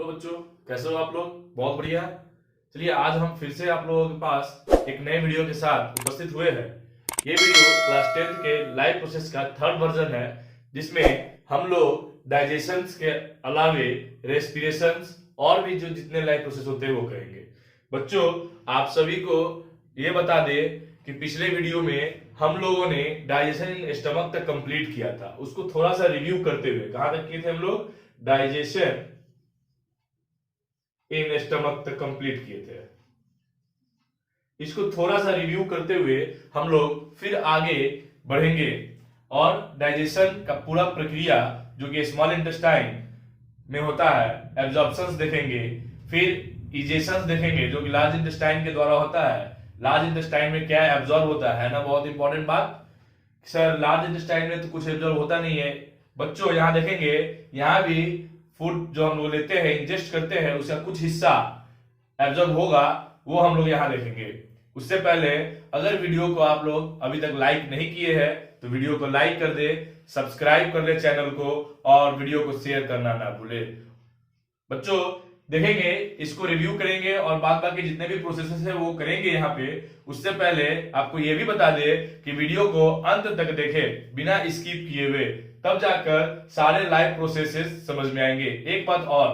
Hello बच्चों, कैसे हो आप लोग? बहुत बढ़िया। चलिए आज हम फिर से आप लोगों के पास एक नए वीडियो के साथ उपस्थित हुए हैं। ये वीडियो क्लास 10th के लाइव प्रोसेस का थर्ड वर्जन है, जिसमें हम लोग डाइजेशन के अलावे रेस्पिरेशन और भी जो जितने लाइव प्रोसेस होते हैं वो करेंगे। बच्चों, आप सभी को ये बता दे कि पिछले वीडियो में हम लोगों ने डाइजेशन इन स्टमक तक कंप्लीट किया था। उसको थोड़ा सा रिव्यू करते हुए कहां तक किए थे हम लोग? डाइजेशन इन स्टमक तक कंप्लीट किए थे। इसको थोड़ा सा रिव्यू करते हुए हम लोग फिर आगे बढ़ेंगे और डाइजेशन का पूरा प्रक्रिया जो कि स्मॉल इंटेस्टाइन में होता है, एब्जॉर्प्शंस देखेंगे, फिर इजेशंस देखेंगे जो कि लार्ज इंटेस्टाइन के द्वारा होता है। लार्ज इंटेस्टाइन में क्या एब्जॉर्ब होता है ना, बहुत इंपॉर्टेंट बात। सर लार्ज इंटेस्टाइन में तो कुछ एब्जॉर्ब होता नहीं है। बच्चों यहां देखेंगे, यहां भी फूड जो हम लोग लेते हैं, इंजेस्ट करते हैं, उसका कुछ हिस्सा एब्जॉर्ब होगा, वो हम लोग यहां देखेंगे। उससे पहले अगर वीडियो को आप लोग अभी तक लाइक नहीं किए हैं तो वीडियो को लाइक कर दे, सब्सक्राइब कर ले चैनल को और वीडियो को शेयर करना ना भूले। बच्चों देखेंगे, इसको रिव्यू करेंगे और बाद बाकी जितने भी प्रोसेसेस है वो करेंगे यहाँ पे। उससे पहले आपको ये भी बता दे कि वीडियो को अंत तक देखे बिना स्किप किए हुए, तब जाकर सारे लाइव प्रोसेसेस समझ में आएंगे। एक बात और,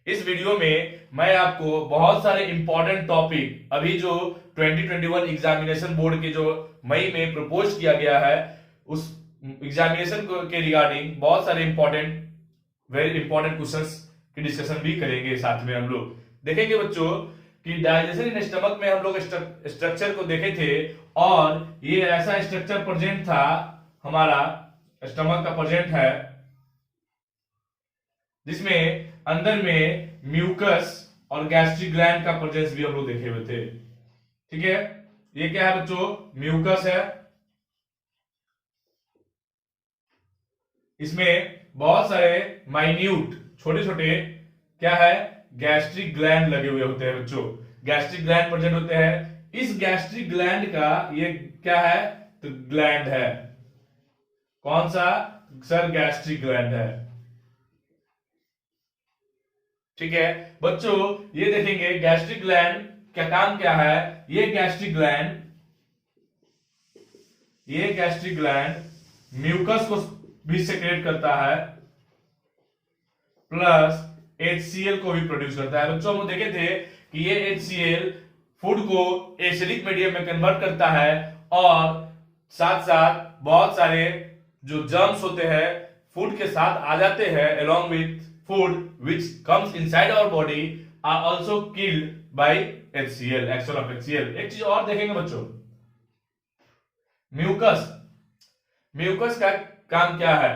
इस वीडियो में मैं आपको बहुत सारे इंपॉर्टेंट टॉपिक, अभी जो 2021 एग्जामिनेशन बोर्ड के जो मई में प्रपोज किया गया है, उस एग्जामिनेशन के रिगार्डिंग बहुत सारे वेरी इंपॉर्टेंट क्वेश्चंस की डिस्कशन भी करेंगे। साथ में हम लोग देखेंगे बच्चों कि डाइजेशन इन स्टमक में हम लोग स्ट्रक्चर को देखे थे और ये ऐसा स्ट्रक्चर प्रेजेंट था, हमारा स्टमक का प्रेजेंट है, जिसमें अंदर में म्यूकस और गैस्ट्रिक ग्लैंड का प्रेजेंस भी हम लोग देखे हुए थे। ठीक है, ये क्या है बच्चों? म्यूकस है। इसमें बहुत सारे माइन्यूट छोटे छोटे क्या है, गैस्ट्रिक ग्लैंड लगे हुए होते हैं बच्चों। गैस्ट्रिक ग्लैंड प्रेजेंट होते हैं। इस गैस्ट्रिक ग्लैंड का ये क्या है? तो ग्लैंड है। कौन सा? सर गैस्ट्रिक ग्लैंड है। ठीक है बच्चों, ये देखेंगे गैस्ट्रिक ग्लैंड का काम क्या है। ये गैस्ट्रिक ग्लैंड म्यूकस को भी सेक्रेट करता है, प्लस HCl को भी प्रोड्यूस करता है। बच्चों हम देखे थे कि ये HCl फूड को एसिडिक मीडियम में कन्वर्ट करता है और साथ साथ बहुत सारे जो जर्म्स होते हैं फूड के साथ आ जाते हैं, along with food which comes inside our body are also killed by HCl, action of HCl। एक चीज और देखेंगे बच्चों, म्यूकस का काम क्या है।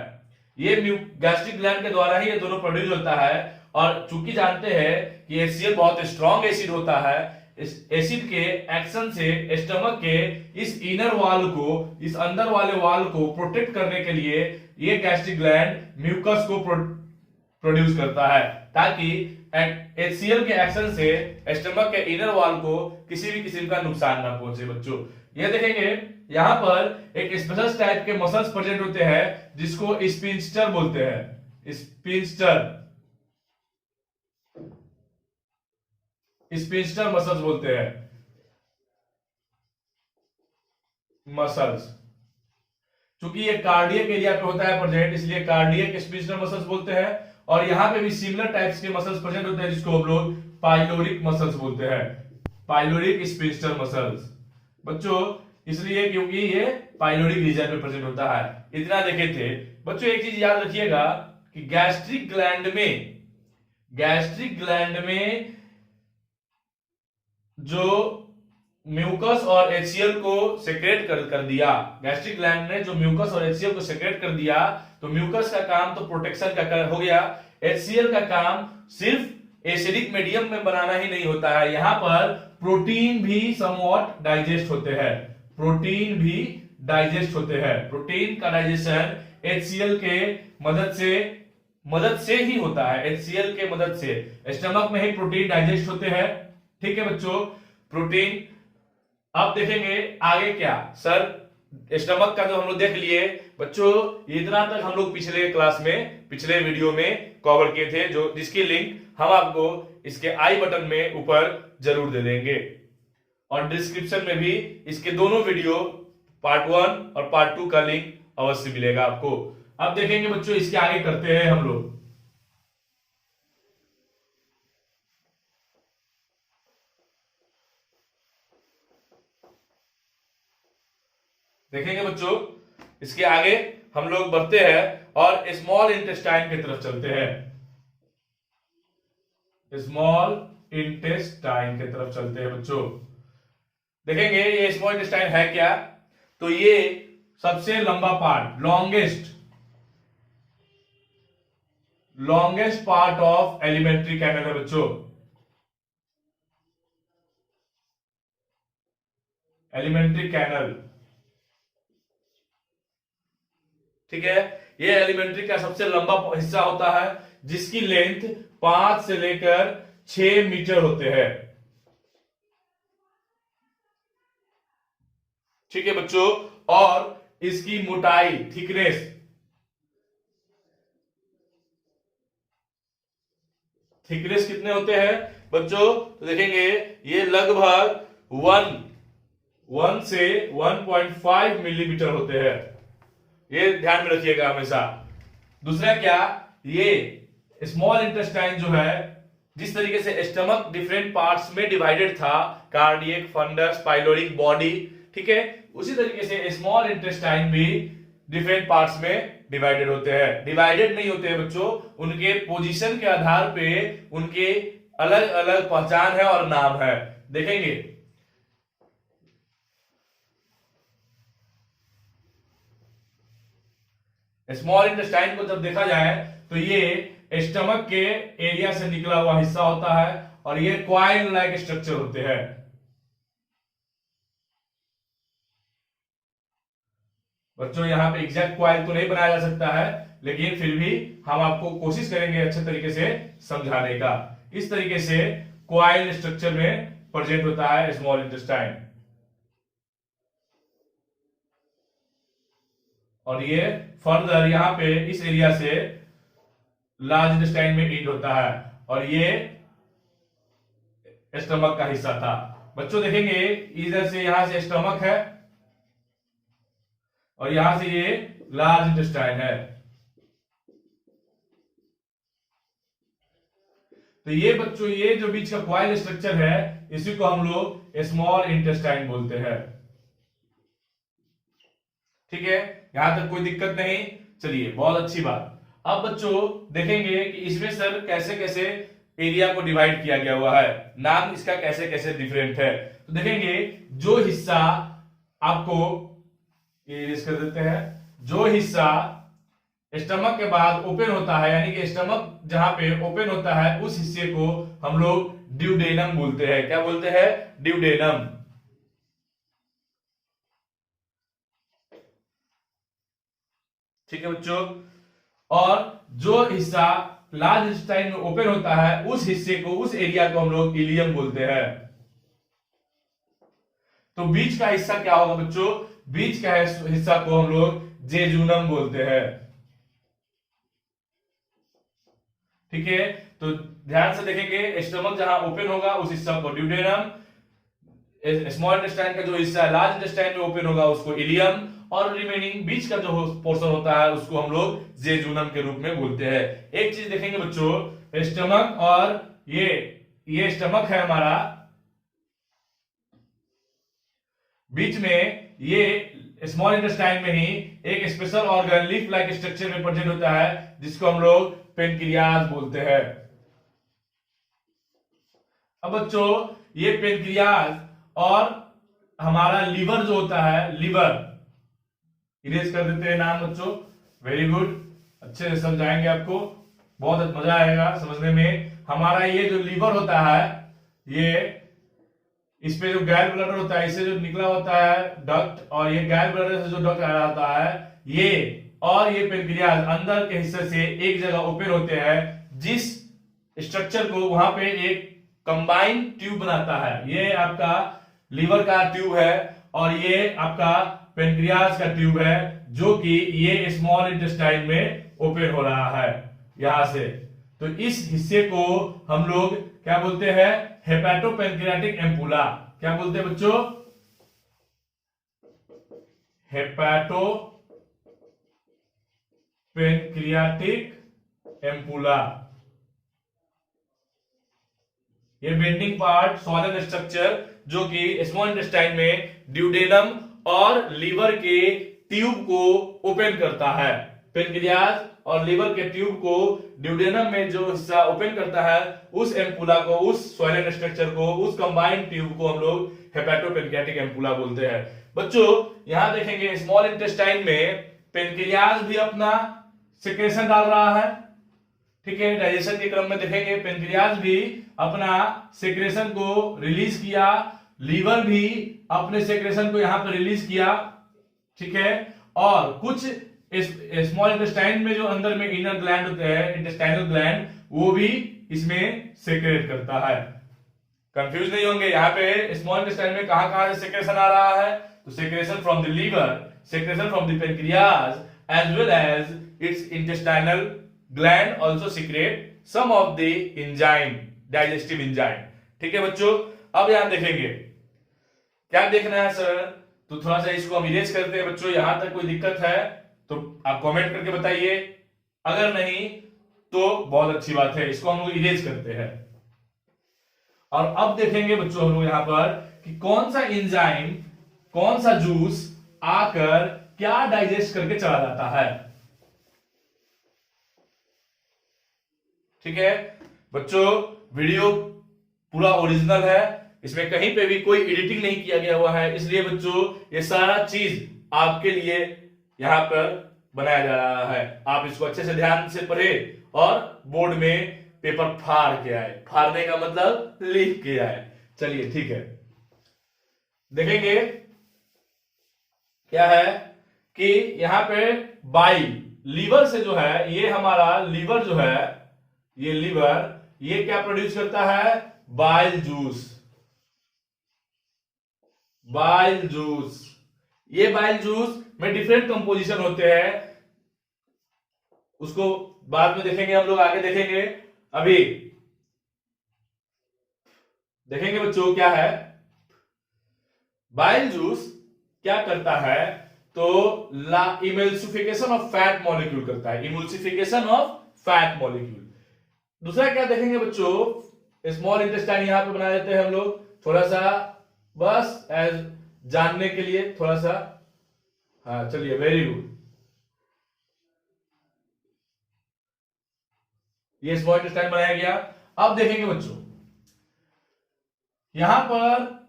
ये गैस्ट्रिक ग्लैंड के द्वारा ही ये दोनों प्रोड्यूस होता है और चूंकि जानते हैं कि HCl बहुत स्ट्रॉन्ग एसिड होता है, इस एसिड के एक्शन से स्टमक के इस इनर वॉल को, इस अंदर वाले वॉल को प्रोटेक्ट करने के लिए ये गैस्ट्रिक ग्लैंड म्यूकस को प्रोड्यूस करता है, ताकि HCl के एक्शन से स्टमक के इनर वॉल को किसी भी किस्म का नुकसान ना पहुंचे। बच्चों ये देखेंगे, यहां पर एक स्पेशल टाइप के मसल्स प्रेजेंट होते हैं जिसको स्पिंस्टर बोलते हैं। स्पिंस्टर मसल्स बोलते हैं। मसल्स क्योंकि ये कार्डियक एरिया पे होता है प्रेजेंट, इसलिए कार्डियक स्पिंस्टर मसल्स बोलते हैं। और यहां पे भी सिमिलर टाइप्स के मसल्स प्रेजेंट होते हैं जिसको हम लोग पाइलोरिक मसल्स बोलते हैं, पाइलोरिक स्पिंस्टर मसल्स। बच्चों इसलिए क्योंकि ये पाइलोरिक रीजन में प्रेजेंट होता है। इतना देखे थे बच्चों। एक चीज याद रखिएगा कि गैस्ट्रिक ग्लैंड में जो म्यूकस और HCl को सेक्रेट कर दिया, गैस्ट्रिक ग्लैंड ने जो म्यूकस और HCl को सेक्रेट कर दिया, तो म्यूकस का काम तो प्रोटेक्शन का हो गया। HCl का काम सिर्फ एसिडिक मीडियम में बनाना ही नहीं होता है, यहां पर प्रोटीन भी समवॉट डाइजेस्ट होते हैं। प्रोटीन का डाइजेशन HCl के मदद से ही होता है। HCl के मदद से स्टमक में ही प्रोटीन डाइजेस्ट होते हैं। ठीक है बच्चों, प्रोटीन। अब देखेंगे आगे क्या। सर स्टमक का जो हम लोग देख लिए बच्चों, इतना तक हम लोग पिछले क्लास में, पिछले वीडियो में कवर किए थे, जो जिसकी लिंक हम आपको इसके आई बटन में ऊपर जरूर दे देंगे, और डिस्क्रिप्शन में भी इसके दोनों वीडियो पार्ट 1 और पार्ट 2 का लिंक अवश्य मिलेगा आपको। अब देखेंगे बच्चों, इसके आगे करते हैं हम लोग। देखेंगे बच्चों, इसके आगे हम लोग बढ़ते हैं और स्मॉल इंटेस्टाइन की तरफ चलते हैं। स्मॉल इंटेस्टाइन की तरफ चलते हैं बच्चों। देखेंगे ये स्मॉल इंटेस्टाइन है क्या, तो ये सबसे लंबा part, longest part of alimentary canal है बच्चों। एलिमेंट्री कैनल, ठीक है, ये एलिमेंट्री का सबसे लंबा हिस्सा होता है, जिसकी लेंथ 5 से लेकर 6 मीटर होते हैं। ठीक है बच्चों, और इसकी मोटाई, थिकनेस कितने होते हैं बच्चों, तो देखेंगे ये लगभग 1 से 1.5 मिलीमीटर होते हैं। ये ध्यान में रखिएगा हमेशा। दूसरा क्या, ये स्मॉल इंटेस्टाइन जो है, जिस तरीके से स्टमक डिफरेंट पार्ट्स में डिवाइडेड था, कार्डियक, फंडस, पाइलोरिक, बॉडी, ठीक है, उसी तरीके से स्मॉल इंटेस्टाइन भी डिफरेंट पार्ट्स में डिवाइडेड होते हैं। डिवाइडेड नहीं होते हैं बच्चों, उनके पोजीशन के आधार पे उनके अलग अलग पहचान है और नाम है। देखेंगे स्मॉल इंटेस्टाइन को जब देखा जाए तो ये स्टमक के एरिया से निकला हुआ हिस्सा होता है, और ये क्वाइल लाइक स्ट्रक्चर होते हैं। बच्चों यहां पे एग्जैक्ट क्वाइल तो नहीं बनाया जा सकता है, लेकिन फिर भी हम आपको कोशिश करेंगे अच्छे तरीके से समझाने का। इस तरीके से क्वाइल स्ट्रक्चर में प्रेजेंट होता है स्मॉल इंटेस्टाइन, और ये फर्दर यहां पे इस एरिया से लार्ज इंटेस्टाइन में एंड होता है, और ये स्टमक का हिस्सा था। बच्चों देखेंगे इधर से, यहां से स्टमक है और यहां से ये लार्ज इंटेस्टाइन है। तो ये बच्चों, ये जो बीच का क्वाइल स्ट्रक्चर है, इसी को हम लोग स्मॉल इंटेस्टाइन बोलते हैं। ठीक है, यहां तक कोई दिक्कत नहीं, चलिए बहुत अच्छी बात। अब बच्चों देखेंगे कि इसमें सर कैसे कैसे एरिया को डिवाइड किया गया हुआ है, नाम इसका कैसे कैसे डिफरेंट है। तो देखेंगे जो हिस्सा आपको इरेज कर देते हैं, जो हिस्सा स्टमक के बाद ओपन होता है, यानी कि स्टमक जहां पे ओपन होता है, उस हिस्से को हम लोग ड्यूडेनम बोलते हैं। क्या बोलते हैं? ड्यूडेनम। ठीक है बच्चों, और जो हिस्सा लार्ज इंटेस्टाइन में ओपन होता है, उस हिस्से को, उस एरिया को हम लोग इलियम बोलते हैं। तो बीच का हिस्सा क्या होगा बच्चों? बीच का हिस्सा को हम लोग जेजुनम बोलते हैं। ठीक है, तो ध्यान से देखेंगे, स्टमक जहां ओपन होगा उस हिस्सा को ड्यूडेनम, स्मॉल इंटेस्टाइन का जो हिस्सा लार्ज इंटेस्टाइन में ओपन होगा उसको इलियम, और रिमेनिंग बीच का जो पोर्शन होता है उसको हम लोग जेजुनम के रूप में बोलते हैं। एक चीज देखेंगे बच्चों, स्टमक और ये स्टमक है हमारा, बीच में ये स्मॉल इंटेस्टाइन में ही एक special organ leaf like structure में प्रेजेंट होता है, जिसको हम लोग पेनक्रियाज बोलते हैं। अब बच्चों ये पेनक्रियाज और हमारा लीवर जो होता है, लीवर इरेज कर देते हैं नाम बच्चों। वेरी गुड, अच्छे से समझाएंगे आपको, बहुत मजा आएगा समझने में। हमारा ये जो लीवर होता है, ये इस पे जो गैल ब्लडर होता है, इससे जो निकला होता है डक्ट, और ये गैल ब्लडर से जो डक्ट आ रहा होता है, ये और ये पेनक्रियाज अंदर के हिस्से से एक जगह ओपन होते हैं, जिस स्ट्रक्चर को वहां पे एक कंबाइंड ट्यूब बनाता है। ये आपका लीवर का ट्यूब है, और ये आपका पेनक्रियाज का ट्यूब है जो कि ये स्मॉल इंटेस्टाइन में ओपन हो रहा है यहां से। तो इस हिस्से को हम लोग क्या बोलते हैं, हेपेटोपेनक्रियाटिक एम्पुला। क्या बोलते हैं बच्चों, हेपेटो पेनक्रियाटिक एम्पुला। ये बेंडिंग पार्ट सॉलिड स्ट्रक्चर जो कि स्मॉल इंटेस्टाइन में ड्यूडेनम और लीवर के ट्यूब को ओपन करता है। पेनक्रियाज और लीवर के ट्यूब को ड्यूडेनम में जो हिस्सा ओपन करता है, उस एम्पुला को, उस सॉलिड स्ट्रक्चर को, उस कंबाइंड ट्यूब को हम लोग हेपेटोपेनक्रियाटिक एम्पुला बोलते हैं। बच्चों यहां देखेंगे स्मॉल इंटेस्टाइन में पेनक्रियाज भी अपना सिक्रेशन डाल रहा है, ठीक है। डाइजेशन के क्रम में देखेंगे पेनक्रियाज भी अपना सेक्रेशन को रिलीज किया, लीवर भी अपने सेक्रेशन को यहां पर रिलीज किया, ठीक है। और कुछ स्मॉल इंटेस्टाइन में जो अंदर में इनर ग्लैंड होते हैं, इंटेस्टाइनल ग्लैंड, वो भी इसमें सेक्रेट करता है। कंफ्यूज नहीं होंगे, यहाँ पे स्मॉल इंटेस्टाइन में कहां कहां से सेक्रेशन आ रहा है, तो secretion from the liver, secretion from the pancreas, as well as its intestinal gland also secrete some of the enzyme, digestive enzyme, ठीक है बच्चों। अब यहां देखेंगे क्या देखना है सर, तो थोड़ा सा इसको हम इरेज करते हैं बच्चों। यहां तक कोई दिक्कत है तो आप कमेंट करके बताइए, अगर नहीं तो बहुत अच्छी बात है, इसको हम लोग इरेज करते हैं। और अब देखेंगे बच्चों हम लोग यहां पर कि कौन सा एंजाइम, कौन सा जूस आकर क्या डाइजेस्ट करके चला जाता है, ठीक है बच्चों। वीडियो पूरा ओरिजिनल है, इसमें कहीं पे भी कोई एडिटिंग नहीं किया गया हुआ है, इसलिए बच्चों ये सारा चीज आपके लिए यहां पर बनाया जा रहा है। आप इसको अच्छे से ध्यान से पढ़े और बोर्ड में पेपर फाड़ के आए, फाड़ने का मतलब लिख के आए। चलिए ठीक है, देखेंगे क्या है कि यहां पे बाइल, लीवर से जो है, ये हमारा लीवर जो है, ये लीवर ये क्या प्रोड्यूस करता है, बाइल जूस, बाइल जूस। ये बाइल जूस में डिफरेंट कंपोजिशन होते हैं, उसको बाद में देखेंगे हम लोग, आगे देखेंगे। अभी देखेंगे बच्चों क्या है, बाइल जूस क्या करता है, तो इमल्सिफिकेशन ऑफ फैट मॉलिक्यूल करता है, इमल्सिफिकेशन ऑफ फैट मॉलिक्यूल। दूसरा क्या देखेंगे बच्चों, स्मॉल इंटेस्टाइन यहां पे बना देते हैं हम लोग, थोड़ा सा बस एज जानने के लिए थोड़ा सा। हाँ चलिए, वेरी गुड। ये स्मॉल इंटेस्टाइन बनाया गया। अब देखेंगे बच्चों यहां पर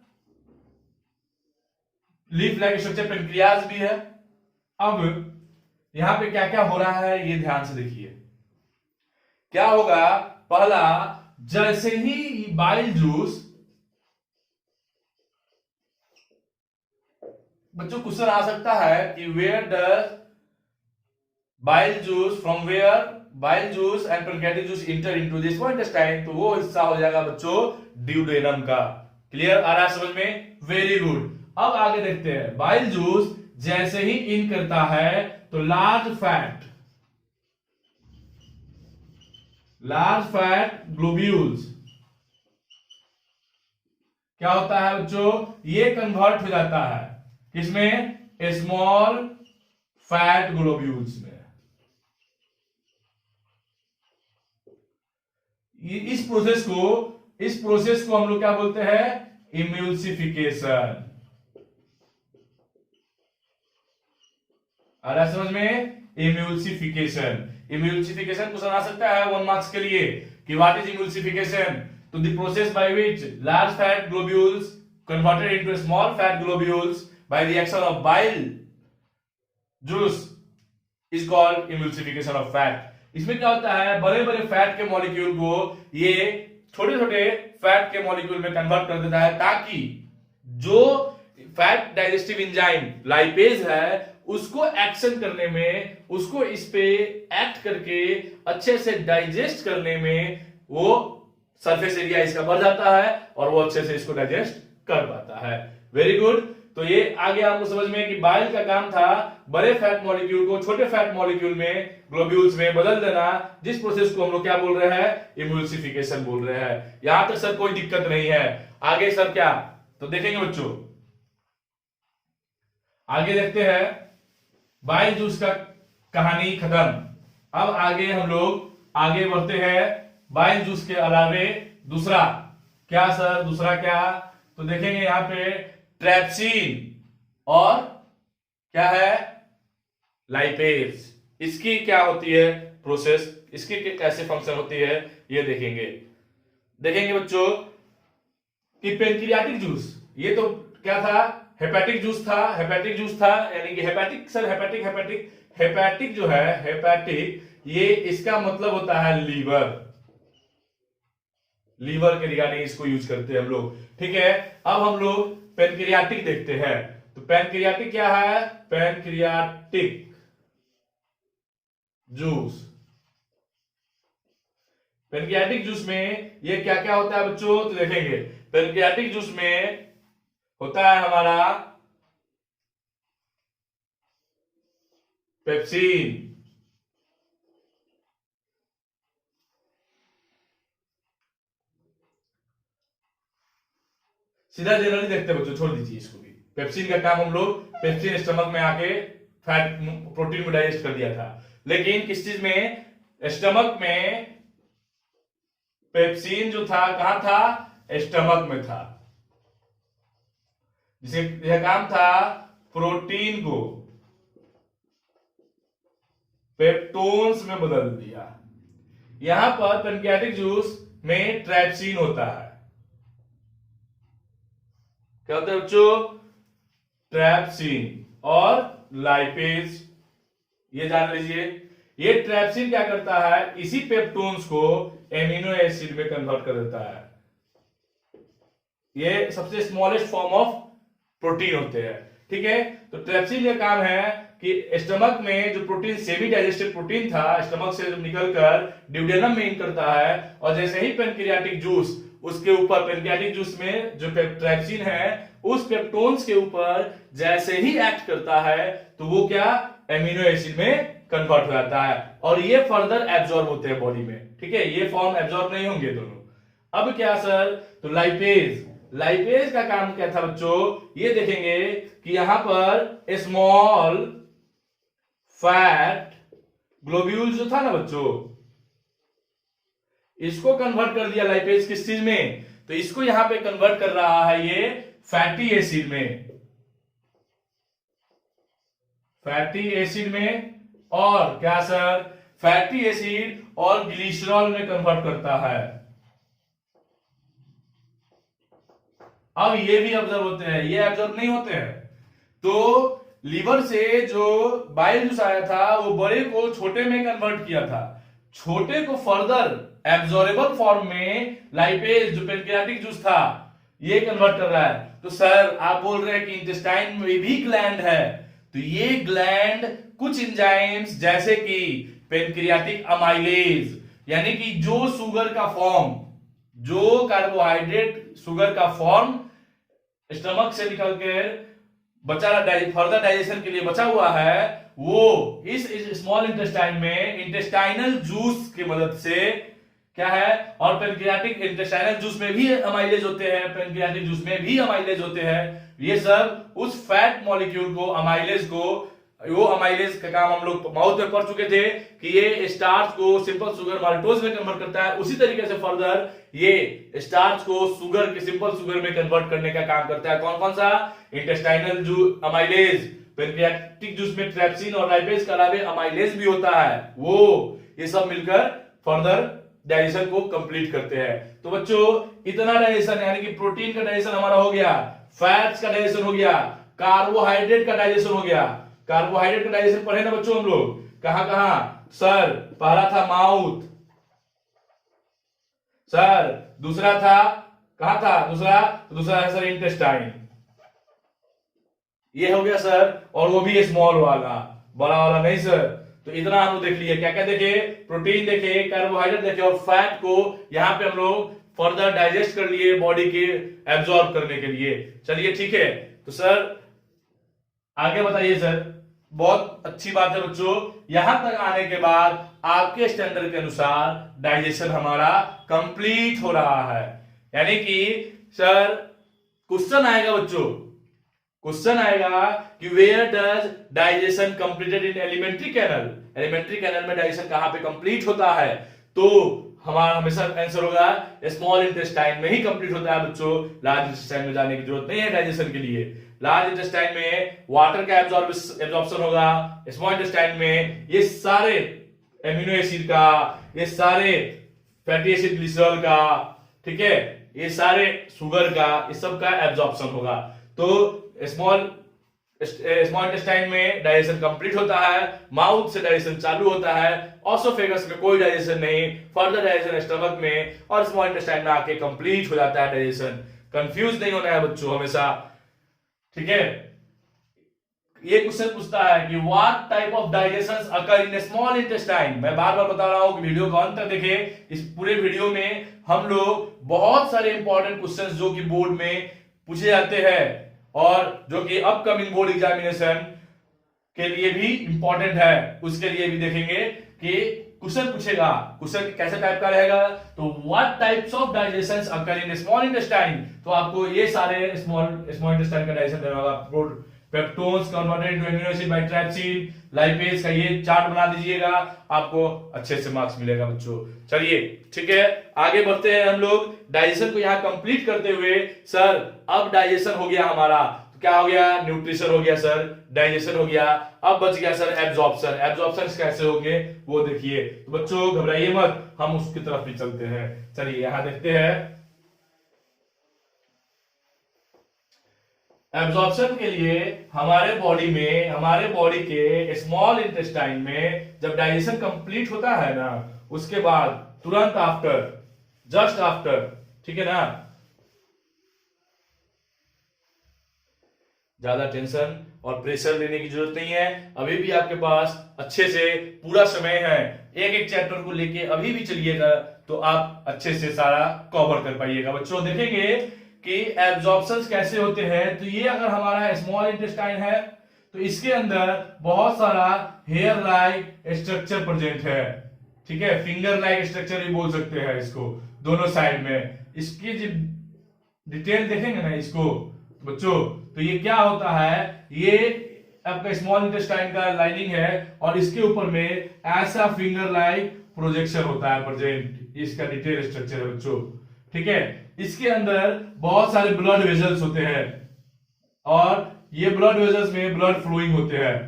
लीफ लाइक स्ट्रक्चर पेनक्रियाज भी है। अब यहां पे क्या क्या हो रहा है ये ध्यान से देखिए। क्या होगा, पहला, जैसे ही बाइल जूस, बच्चों क्वेश्चन आ सकता है कि where does bile juice, from where bile juice and pancreatic juice enter into the small intestine, तो वो हिस्सा हो जाएगा बच्चों ड्यूडेनम का। क्लियर आ रहा है समझ में, वेरी गुड। अब आगे देखते हैं, बाइल जूस जैसे ही इन करता है तो लार्ज फैट ग्लोब्यूल्स क्या होता है बच्चों, ये कन्वर्ट हो जाता है किसमें, स्मॉल फैट ग्लोब्यूल्स में। इस प्रोसेस को हम लोग क्या बोलते हैं, इम्यूल्सिफिकेशन। आ रहा है समझ में, इम्यूल्सिफिकेशन। इम्यूल्सिफिकेशन क्वेश्चन आ सकता है 1 मार्क्स के लिए कि व्हाट इज इम्यूल्सिफिकेशन, तो the process by which large fat globules converted into small fat globules by the action of bile juice is called emulsification of fat. इसमें क्या होता है, बड़े बड़े फैट के मॉलिक्यूल को ये छोटे छोटे फैट के मॉलिक्यूल में कन्वर्ट कर देता है, ताकि जो फैट डाइजेस्टिव एंजाइम लाइपेज है उसको एक्शन करने में, उसको इस पे एक्ट करके अच्छे से डाइजेस्ट करने में वो सरफेस एरिया इसका बढ़ जाता है और वो अच्छे से इसको डाइजेस्ट कर पाता है। Very good. तो ये आ गया हमको समझ में कि बाइल का काम था बड़े फैट मॉलिक्यूल को छोटे फैट मॉलिक्यूल में, ग्लोब्यूल्स में बदल देना, जिस प्रोसेस को हम लोग क्या बोल रहे हैं, इम्यूल्सिफिकेशन बोल रहे हैं। यहां तक सर कोई दिक्कत नहीं है। आगे सर क्या तो देखेंगे बच्चों, आगे देखते हैं बाइल जूस का कहानी खत्म। अब आगे हम लोग आगे बढ़ते हैं बाइल जूस के अलावे दूसरा क्या सर, दूसरा क्या तो देखेंगे यहां पे ट्रैप्सिन और क्या है लाइपेज। इसकी क्या होती है प्रोसेस, इसकी कैसे फंक्शन होती है ये देखेंगे बच्चों कि पेनक्रियाटिक जूस, ये तो क्या था हेपेटिक जूस था यानी कि हेपेटिक जो है हेपेटिक, ये इसका मतलब होता है लीवर के रिगार्डिंग इसको यूज करते हैं हम लोग। ठीक है, अब हम लोग पेनक्रियाटिक देखते हैं। तो पेनक्रियाटिक क्या है, पेनक्रियाटिक जूस। पेनक्रियाटिक जूस में ये क्या क्या होता है बच्चों, तो देखेंगे पेनक्रियाटिक जूस में होता है हमारा पेप्सिन, सीधा जनरली देखते हैं बच्चों, छोड़ दीजिए इसको भी। पेप्सिन का काम हम लोग, पेप्सिन स्टमक में आके फैट प्रोटीन को डाइजेस्ट कर दिया था, लेकिन किस चीज में, स्टमक में पेप्सिन जो था कहां था, स्टमक में था, जिसे यह काम था प्रोटीन को पेप्टोन्स में बदल दिया। यहां पर पेनक्रियाटिक जूस में ट्रैप्सिन होता है। क्या होता है बच्चों, ट्रैप्सिन और लाइपेज, ये जान लीजिए। ये ट्रैप्सिन क्या करता है, इसी पेप्टोन्स को एमिनो एसिड में कन्वर्ट कर देता है। ये सबसे स्मॉलेस्ट फॉर्म ऑफ प्रोटीन होते हैं। ठीक है, तो ट्रैप्सिन का काम है कि स्टमक में जो प्रोटीन सेमी डाइजेस्टेड प्रोटीन था, स्टमक से जब निकलकर ड्यूडेनम में इन करता है, और जैसे ही पेनक्रियाटिक जूस उसके ऊपर, पेनक्रियाटिक जूस में जो ट्रैप्सिन है उस पेप्टोन्स के ऊपर जैसे ही एक्ट करता है तो वो क्या एमिनो एसिड में कन्वर्ट हो जाता है, और ये फर्दर एब्जॉर्ब होते हैं बॉडी में। ठीक है, ये फॉर्म एब्जॉर्ब नहीं होंगे दोनों। अब क्या सर, तो लाइपेज का काम क्या था बच्चों, ये देखेंगे कि यहां पर स्मॉल फैट ग्लोब्यूल जो था ना बच्चों, इसको कन्वर्ट कर दिया लाइपेज किस चीज में, तो इसको यहां पे कन्वर्ट कर रहा है ये फैटी एसिड में, और क्या सर, फैटी एसिड और ग्लिसरॉल में कन्वर्ट करता है। अब ये भी ऑब्जर्व होते हैं, ये ऑब्जर्व नहीं होते हैं। तो लीवर से जो बाइल जूस आया था वो बड़े को छोटे में कन्वर्ट किया था, छोटे को फर्दर एब्जॉर्बेबल फॉर्म में लाइपेज जो पेनक्रियाटिक जूस था ये कन्वर्ट कर रहा है। तो सर आप बोल रहे हैं कि इंटेस्टाइन में भी ग्लैंड है, तो ये ग्लैंड कुछ एंजाइम्स जैसे कि पेनक्रियाटिक अमाइलेज, यानी कि जो शुगर का फॉर्म, जो कार्बोहाइड्रेट शुगर का फॉर्म स्टमक से निकलकर बचा फर्दर डाइजेशन के लिए बचा हुआ है, वो इस स्मॉल इंटेस्टाइन में इंटेस्टाइनल जूस की मदद से क्या है, और पेनक्रियाटिक इंटेस्टाइनल जूस में भी अमाइलेज होते हैं, पेनक्रियाटिक जूस में भी अमाइलेज होते हैं। ये सब उस फैट मॉलिक्यूल को, अमाइलेज को, वो अमाइलेज का काम हम लोग माउथ में पढ़ चुके थे कि ये स्टार्च को सिंपल शुगर माल्टोज में कन्वर्ट करता है, उसी तरीके से फर्दर ये स्टार्च को शुगर के सिंपल शुगर में कन्वर्ट करने का काम करता है। कौन कौन सा, intestinal juice amylase, pancreatic juice में ट्रैप्सिन और लाइपेज के अलावा अमाइलेज भी होता है, वो ये सब मिलकर फर्दर डाइजेशन को कंप्लीट करते हैं। तो बच्चों इतना डाइजेशन, यानी कि प्रोटीन का डाइजेशन हमारा हो गया, फैट्स का डाइजेशन हो गया, कार्बोहाइड्रेट का डाइजेशन हो गया। कार्बोहाइड्रेट का डाइजेशन पढ़े ना बच्चों हम लोग, कहां कहां सर, पहला था माउथ सर, दूसरा था कहां था, दूसरा है सर इंटेस्टाइन, ये हो गया सर, और वो भी स्मॉल वाला, बड़ा वाला नहीं सर। तो इतना हम लोग देख लिए, क्या क्या देखे, प्रोटीन देखे, कार्बोहाइड्रेट देखे, और फैट को यहां पे हम लोग फर्दर डाइजेस्ट कर लिए बॉडी के एब्जॉर्ब करने के लिए। चलिए ठीक है, तो सर आगे बताइए सर। बहुत अच्छी बात है बच्चों, यहां तक आने के बाद आपके स्टैंडर्ड के अनुसार डाइजेशन हमारा कंप्लीट हो रहा है। यानी कि सर क्वेश्चन आएगा बच्चों, क्वेश्चन आएगा कि where does digestion completed in alimentary canal, alimentary canal में डाइजेशन कहां पे कंप्लीट होता है, तो हमारा हमेशा आंसर होगा स्मॉल इंटेस्टाइन में ही कंप्लीट होता है बच्चों। लार्ज इंटेस्टाइन में जाने की जरूरत नहीं है डाइजेशन के लिए। लार्ज इंटेस्टाइन में वाटर का एब्जॉर्प्शन होगा, स्मॉल इंटेस्टाइन में ये सारे एमिनो एसिड का, ये सारे फैटी एसिड ग्लिसरॉल का, ठीक है, ये सारे शुगर का, इस सब का एब्जॉर्प्शन होगा। तो स्मॉल इंटेस्टाइन में डाइजेशन कंप्लीट होता है, माउथ से डाइजेशन चालू होता है, ऑसोफेगस में कोई डाइजेशन नहीं, फर्दर डाइजेशन स्टमक में, और स्मॉल इंटेस्टाइन में आके कंप्लीट हो जाता है डाइजेशन। कंफ्यूज नहीं होना है बच्चों हमेशा, ठीक है। ये क्वेश्चन पूछता है कि what type of digestion occur in small intestine. मैं बार बार बता रहा हूं कि वीडियो को अंत तक देखें। इस पूरे वीडियो में हम लोग बहुत सारे इंपॉर्टेंट क्वेश्चंस जो कि बोर्ड में पूछे जाते हैं और जो कि अपकमिंग बोर्ड एग्जामिनेशन के लिए भी इंपॉर्टेंट है, उसके लिए भी देखेंगे कि क्वेश्चन पूछेगा, क्वेश्चन कैसे टाइप का रहेगा। तो what types of digestions occur in small intestine, तो आपको ये सारे स्मॉल इंटेस्टाइन का डाइजेशन देना होगा। Peptones converted into amino acid by trypsin, lipase का ये चार्ट बना दीजिएगा, आपको अच्छे से मार्क्स मिलेगा बच्चों। चलिए ठीक है, आगे बढ़ते हैं हम लोग। डाइजेशन को यहां कंप्लीट करते हुए सर अब डाइजेशन हो गया हमारा, तो क्या हो गया, न्यूट्रिशन हो गया सर, डाइजेशन हो गया, अब बच गया सर एब्जॉर्प्शन। एब्जॉर्प्शन कैसे होंगे वो देखिए। तो बच्चों घबराइए मत, हम उसकी तरफ भी चलते हैं। चलिए यहां देखते हैं। एब्जॉर्प्शन के लिए हमारे बॉडी के स्मॉल इंटेस्टाइन में जब डाइजेशन कंप्लीट होता है ना, उसके बाद तुरंत आफ्टर, जस्ट आफ्टर, ठीक है ना, ज्यादा टेंशन और प्रेशर लेने की जरूरत नहीं है। अभी भी आपके पास अच्छे से पूरा समय है, एक एक चैप्टर को लेके अभी भी चलिएगा तो आप अच्छे से सारा कवर कर पाइएगा। बच्चों देखेंगे कि एब्जॉर्प्शंस कैसे होते हैं। तो ये अगर हमारा स्मॉल इंटेस्टाइन है तो इसके अंदर बहुत सारा हेयर लाइक स्ट्रक्चर प्रेजेंट है, ठीक है, फिंगर लाइक स्ट्रक्चर भी बोल सकते हैं इसको, दोनों साइड में। इसकी जो डिटेल देखेंगे ना इसको बच्चों, तो ये क्या होता है, ये आपका स्मॉल इंटेस्टाइन का लाइनिंग है और इसके ऊपर में ऐसा फिंगर लाइक प्रोजेक्शन होता है प्रेजेंट, इसका डिटेल स्ट्रक्चर है बच्चों, ठीक है। इसके अंदर बहुत सारे ब्लड वेजल्स होते हैं और ये ब्लड वेजल्स में ब्लड फ्लोइंग होते हैं,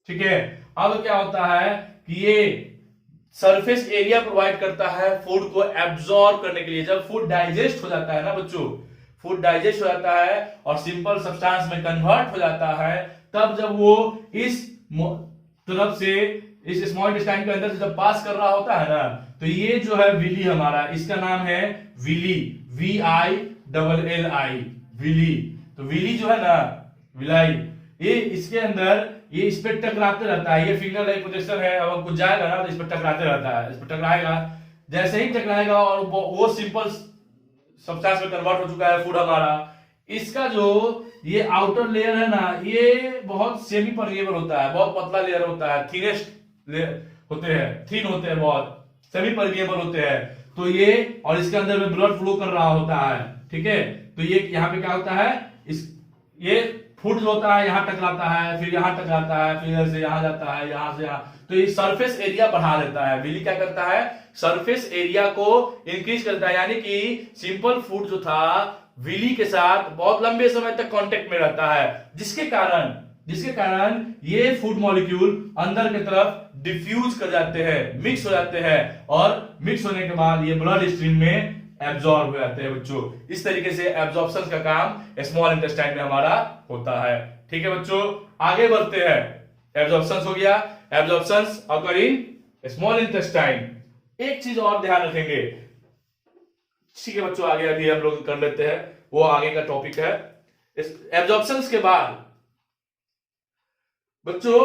ठीक है। अब क्या होता है कि ये सरफेस एरिया प्रोवाइड करता है फूड को एब्जॉर्ब करने के लिए। जब फूड डाइजेस्ट हो जाता है ना बच्चों, फूड डाइजेस्ट हो जाता है और सिंपल सब्सटेंस में कन्वर्ट हो जाता है, तब जब वो इस तरफ से इस स्मॉल इंटेस्टाइन के अंदर से जब पास कर रहा होता है ना, तो ये जो है विली हमारा, इसका नाम है विली, VILLI, विली। तो विली जो है ना, विलाई, ये इसके अंदर ये इस पे टकराते रहता है। ये फिंगर लाइक प्रोजेक्शन है, अब कुछ जाएगा ना तो इस पे टकराते रहता है, इस पे टकराएगा, जैसे ही टकराएगा और वो सिंपल सब्सटेंस में कन्वर्ट हो चुका है फूड हमारा। इसका जो ये आउटर लेयर है ना, ये बहुत सेमी परमेबल होता है, बहुत पतला लेयर होता है, थिनेस्ट होते हैं, थिन होते हैं, बहुत सेमी परमेबल होते हैं। तो ये और इसके अंदर में ब्लड फ्लो कर रहा होता है, ठीक है। तो ये यहाँ पे क्या होता है, इस ये फूड जो होता है यहाँ टकराता है, फिर यहाँ टकराता है, फिर इधर से यहाँ जाता है, यहाँ से यहाँ, तो ये सरफेस एरिया बढ़ा देता है। विली क्या करता है, सरफेस एरिया को इंक्रीज करता है, यानी कि सिंपल फूड जो था विली के साथ बहुत लंबे समय तक कांटेक्ट में रहता है, जिसके कारण ये फूड मॉलिक्यूल अंदर की तरफ डिफ्यूज कर जाते हैं, मिक्स हो जाते हैं, और मिक्स होने के बाद ये ब्लड स्ट्रीम में एब्जॉर्ब हो जाते हैं बच्चों। इस तरीके से एब्जॉर्प्शन का काम स्मॉल इंटेस्टाइन में हमारा होता है, ठीक है बच्चों। आगे बढ़ते हैं, एब्जॉर्प्शन हो गया, absorption occur in small intestine. एक चीज और ध्यान रखेंगे, ठीक है बच्चों, आगे अभी हम लोग कर लेते हैं, वो आगे का टॉपिक है। एब्जॉर्प्शन के बाद बच्चों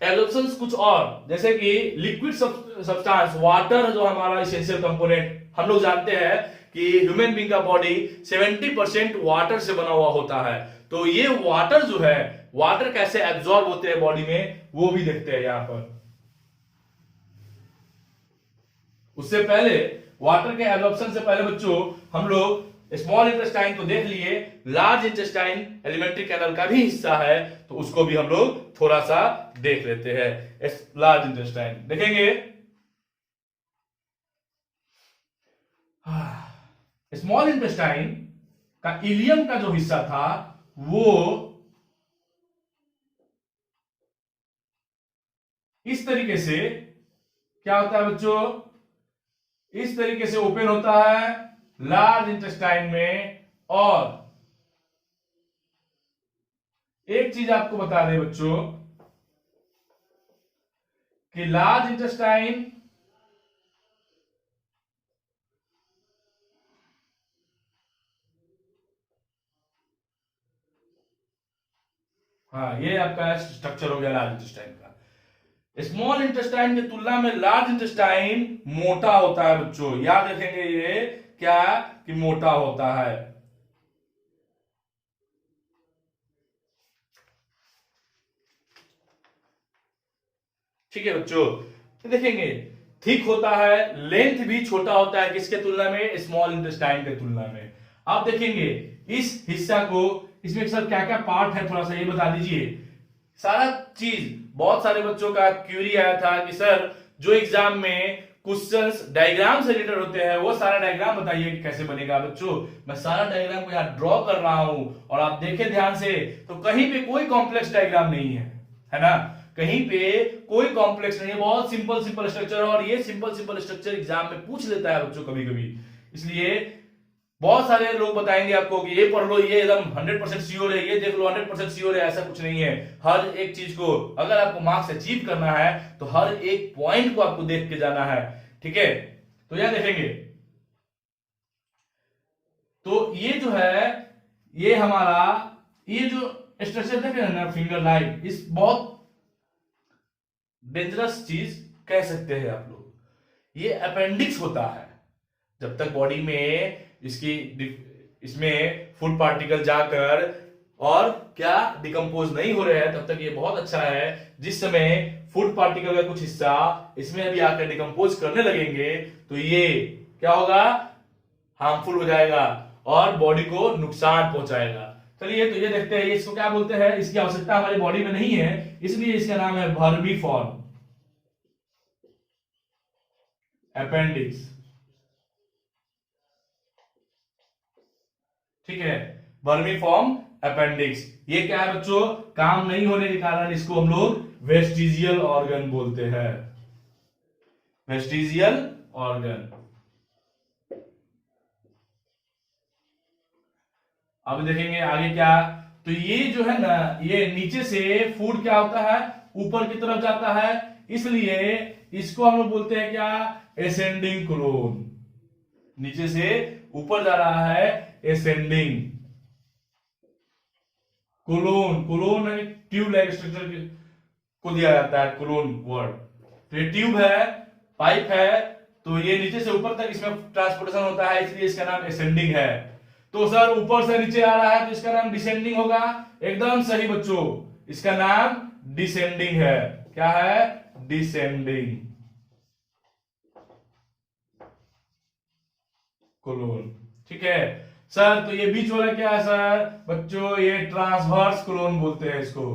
एब्जॉर्प्शन कुछ और, जैसे कि लिक्विड सब्सटेंस, वाटर जो हमारा एसेंशियल कंपोनेंट, हम लोग जानते हैं कि ह्यूमन बीइंग का बॉडी 70% वाटर से बना हुआ होता है। तो ये वाटर जो है, वाटर कैसे एब्जॉर्ब होते हैं बॉडी में, वो भी देखते हैं यहां पर। उससे पहले, वाटर के एब्जॉर्प्शन से पहले बच्चों, हम लोग स्मॉल इंटेस्टाइन को देख लिए, लार्ज इंटेस्टाइन एलिमेंट्री कैनल का भी हिस्सा है, तो उसको भी हम लोग थोड़ा सा देख लेते हैं। लार्ज इंटेस्टाइन देखेंगे, स्मॉल इंटेस्टाइन का इलियम का जो हिस्सा था वो इस तरीके से क्या होता है बच्चों, इस तरीके से ओपन होता है लार्ज इंटेस्टाइन में। और एक चीज आपको बता दें बच्चों कि लार्ज इंटेस्टाइन हाँ, ये आपका स्ट्रक्चर हो गया लार्ज इंटेस्टाइन का। स्मॉल इंटेस्टाइन की तुलना में लार्ज इंटेस्टाइन मोटा होता है बच्चों, याद रखेंगे ये क्या कि मोटा होता है। ठीक है बच्चों, तो देखेंगे थिक होता है, लेंथ भी छोटा होता है, किसके तुलना में, स्मॉल इंटेस्टाइन के तुलना में। आप देखेंगे इस हिस्सा को, इसमें सर क्या क्या पार्ट है थोड़ा सा ये बता दीजिए। सारा चीज, बहुत सारे बच्चों का क्यूरी आया था कि सर जो एग्जाम में क्वेश्चंस डायग्राम से रिलेटेड होते हैं वो सारा डायग्राम बताइए कि कैसे बनेगा। बच्चों मैं सारा डायग्राम को यहाँ ड्रॉ कर रहा हूं और आप देखें ध्यान से, तो कहीं पे कोई कॉम्प्लेक्स डायग्राम नहीं है ना, कहीं पे कोई कॉम्प्लेक्स नहीं है, बहुत सिंपल सिंपल स्ट्रक्चर। और ये सिंपल सिंपल स्ट्रक्चर एग्जाम में पूछ लेता है बच्चों कभी कभी, इसलिए बहुत सारे लोग बताएंगे आपको कि ये पढ़ लो, ये एकदम 100% श्योर है, ये देख लो 100% श्योर है। ऐसा कुछ नहीं है। हर एक चीज को अगर आपको मार्क्स अचीव करना है तो हर एक पॉइंट को आपको देख के जाना है, ठीक है। तो यह देखेंगे, तो ये जो है, ये हमारा ये जो स्ट्रक्चर देख रहे हैं ना, फिंगर लाइक, इस बहुत डेंजरस चीज कह सकते हैं आप लोग। ये अपेंडिक्स होता है, जब तक बॉडी में इसमें फूड पार्टिकल जाकर और क्या डिकम्पोज नहीं हो रहे हैं, तब तक ये बहुत अच्छा है। जिस समय फूड पार्टिकल का कुछ हिस्सा इसमें अभी आकर डिकम्पोज करने लगेंगे तो ये क्या होगा, हार्मफुल हो जाएगा और बॉडी को नुकसान पहुंचाएगा। चलिए तो ये देखते हैं, इसको क्या बोलते हैं, इसकी आवश्यकता हमारी बॉडी में नहीं है, इसलिए इसका नाम है वर्मीफॉर्म अपेंडिक्स। ठीक है, वर्मीफॉर्म अपेंडिक्स। ये क्या है बच्चों, काम नहीं होने के कारण इसको हम लोग वेस्टिजियल ऑर्गन बोलते हैं, वेस्टिजियल ऑर्गन। अब देखेंगे आगे क्या, तो ये जो है ना, ये नीचे से फूड क्या होता है, ऊपर की तरफ जाता है, इसलिए इसको हम लोग बोलते हैं क्या, एसेंडिंग कोलोन। नीचे से ऊपर जा रहा है, एसेंडिंग कोलोन। कोलोन है ट्यूब लाइक स्ट्रक्चर को दिया जाता है कोलोन वर्ड। तो ये ट्यूब है, पाइप है, तो ये नीचे से ऊपर तक इसमें ट्रांसपोर्टेशन होता है, इसलिए इसका नाम एसेंडिंग है। तो सर ऊपर से नीचे आ रहा है तो इसका नाम डिसेंडिंग होगा। एकदम सही बच्चों, इसका नाम डिसेंडिंग है। क्या है, डिसेंडिंग कोलोन। ठीक है सर, तो ये बीच वाला क्या है सर बच्चों, ये ट्रांसवर्स कोलोन बोलते हैं इसको,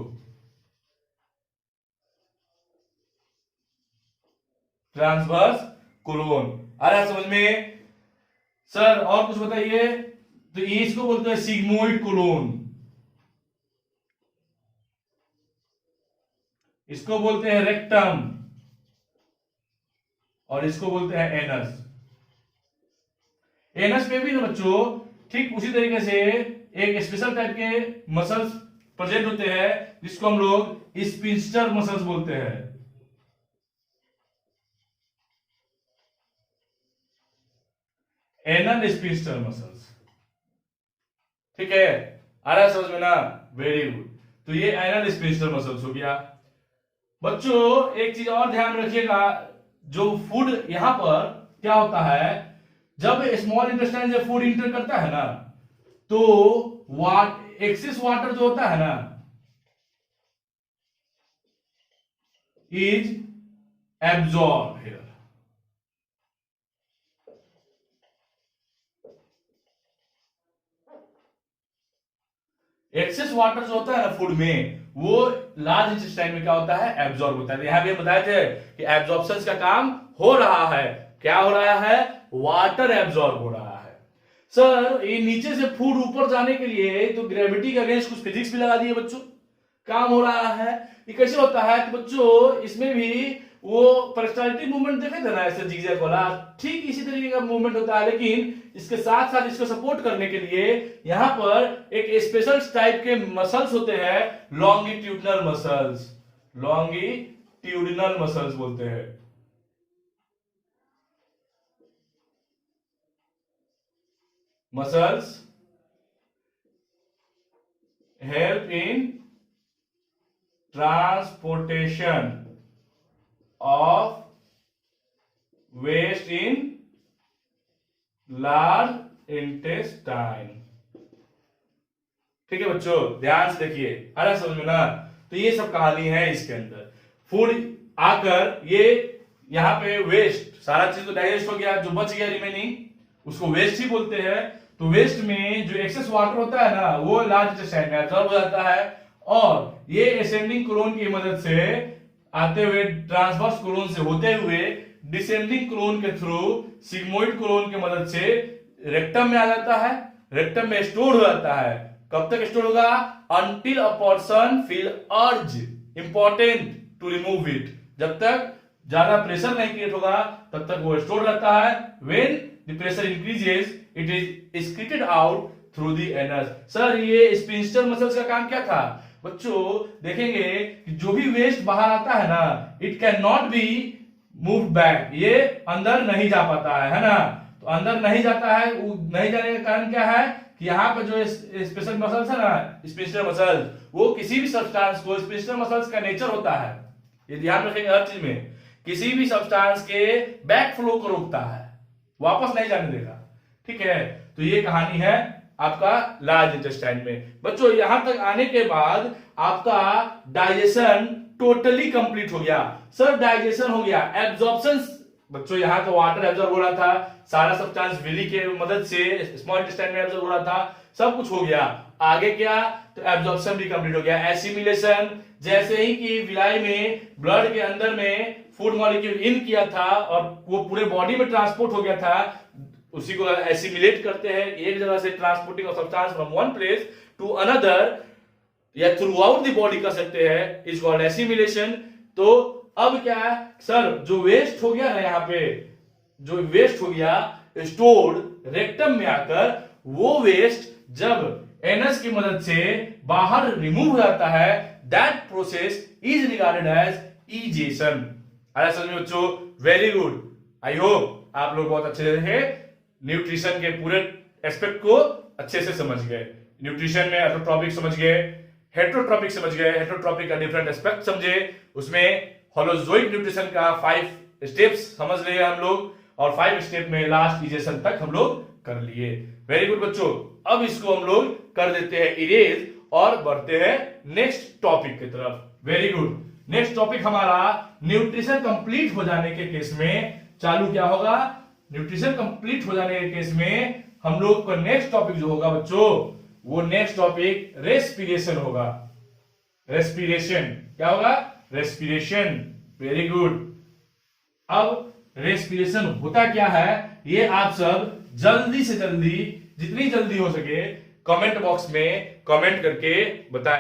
ट्रांसवर्स कोलोन। आ रहा है समझ में सर? और कुछ बताइए। तो ये इसको बोलते हैं सिग्मोइड कोलोन, इसको बोलते हैं रेक्टम, और इसको बोलते हैं एनस। एनस पे भी ना बच्चों ठीक उसी तरीके से एक स्पेशल टाइप के मसल्स प्रेजेंट होते हैं जिसको हम लोग स्पिंस्टर मसल्स बोलते हैं। Anal sphincter muscles. ठीक है, आ रहा है समझ में ना? Very good. तो ये एनल स्पिंस्टर मसल्स हो गया। बच्चों एक चीज और ध्यान रखिएगा, जो फूड यहां पर क्या होता है, जब स्मॉल इंटेस्टाइन जब फूड इंटर करता है ना, तो एक्सेस वाटर जो होता है ना is absorb here. Excess water जो होता है ना फूड में, वो लार्ज इंटेस्टाइन में क्या होता है, एब्जॉर्ब होता है। यहां भी हम बताए थे कि एब्जॉर्प्शन का काम हो रहा है। क्या हो रहा है, वाटर एब्जॉर्ब हो रहा है। सर ये नीचे से फूड ऊपर जाने के लिए तो ग्रेविटी के अगेंस्ट कुछ फिजिक्स भी लगा दिए बच्चों, काम हो रहा है। ये कैसे होता है कि बच्चों इसमें भी वो पेरिस्टाल्टिक मूवमेंट देखे थे ना, ऐसे जिगजैग वाला, ठीक इसी तरीके का मूवमेंट होता है। लेकिन इसके साथ साथ इसको सपोर्ट करने के लिए यहां पर एक स्पेशल टाइप के मसल्स होते हैं, लॉन्गिट्यूडिनल मसल्स, लॉन्गिट्यूडिनल मसल्स बोलते हैं। Muscles help in transportation of waste in large intestine। ठीक है बच्चों, ध्यान से देखिए, आ रहा समझ में ना। तो ये सब कहानी है इसके अंदर। फूड आकर ये यहाँ पे वेस्ट, सारा चीज तो डाइजेस्ट हो गया, जो बच गया रिमेनिंग उसको वेस्ट ही बोलते हैं। तो वेस्ट में जो एक्सेस वाटर होता है ना, वो लार्ज इंटेस्टाइन में एब्जॉर्ब हो जाता है, और ये असेंडिंग कोलोन की मदद से आते हुए, ट्रांसवर्स कोलोन से होते हुए, डिसेंडिंग कोलोन के थ्रू सिग्मोइड कोलोन की मदद से रेक्टम में आ जाता है। रेक्टम में स्टोर हो जाता है। कब तक स्टोर होगा, अंटिल अ पर्सन फील अर्ज इंपॉर्टेंट टू रिमूव इट। जब तक ज्यादा प्रेशर नहीं क्रिएट होगा तब तक वो स्टोर रहता है। When the pressure increases it is excreted out through the anus. Sir ये स्पिंस्टर मसल्स का काम क्या था बच्चों, देखेंगे कि जो भी वेस्ट बाहर आता है ना, it can not be move back, ये अंदर नहीं जा पाता है ना। तो अंदर नहीं जाता है, नहीं जाने का कारण क्या है कि यहाँ पे जो स्पेशल मसल्स है ना, स्पिंस्टर मसल्स, वो किसी भी सब्सटेंस को, स्पिंस्टर मसल्स का नेचर होता है, ये ध्यान रखेंगे हर चीज में, किसी भी सब्सटेंस के बैक फ्लो को रोकता है, वापस नहीं जाने देगा। ठीक है, तो ये कहानी है आपका लार्ज इंटेस्टाइन में। बच्चों यहां तक आने के बाद आपका डाइजेशन टोटली कंप्लीट हो गया। सर डाइजेशन हो गया, एब्जॉर्प्शन, बच्चों यहां तो वाटर एब्जॉर्ब हो रहा था, सारा सब्सटेंस विली के मदद से स्मॉल इंटेस्टाइन में एब्जॉर्ब हो रहा था, सब कुछ हो गया। आगे क्या, तो एब्जॉर्प्शन भी कंप्लीट हो गया। एसिमिलेशन, जैसे ही कि विलाई में ब्लड के अंदर में फूड मॉलिक्यूल इन किया था और वो पूरे बॉडी में ट्रांसपोर्ट हो गया था, उसी को एसिमिलेट करते हैं, एक जगह से transporting of substance from one place to another, या थ्रू आउट द बॉडी कर सकते हैं, इज कॉल्ड एसिमिलेशन। तो अब क्या है सर, जो वेस्ट हो गया ना, यहाँ पे जो वेस्ट हो गया स्टोर्ड रेक्टम में आकर, वो वेस्ट जब एनस की मदद से बाहर रिमूव हो जाता है, that process is regarded as egestion. अरे समझ में बच्चों, वेरी गुड। आई होप आप लोग बहुत अच्छे से न्यूट्रिशन के पूरे एस्पेक्ट को अच्छे से समझ गए। न्यूट्रिशन में ऑटोट्रॉपिक समझ गए, हेटरोट्रॉपिक समझ गए, हेटरोट्रॉपिक का डिफरेंट एस्पेक्ट समझे, उसमें होलोजोइक न्यूट्रिशन का 5 स्टेप्स समझ लिए हम लोग, और 5 स्टेप में लास्ट इजेशन तक हम लोग कर लिए। वेरी गुड बच्चों, अब इसको हम लोग कर देते हैं इरेज और बढ़ते हैं नेक्स्ट टॉपिक की तरफ। वेरी गुड, नेक्स्ट टॉपिक हमारा न्यूट्रिशन कंप्लीट हो जाने के केस में चालू क्या होगा, न्यूट्रिशन कंप्लीट हो जाने के केस में हम लोग का नेक्स्ट टॉपिक जो होगा बच्चों, वो नेक्स्ट टॉपिक रेस्पिरेशन होगा। रेस्पिरेशन क्या होगा, रेस्पिरेशन। Very good. अब रेस्पिरेशन होता क्या है, ये आप सब जल्दी से जल्दी, जितनी जल्दी हो सके कमेंट बॉक्स में कमेंट करके बताएं।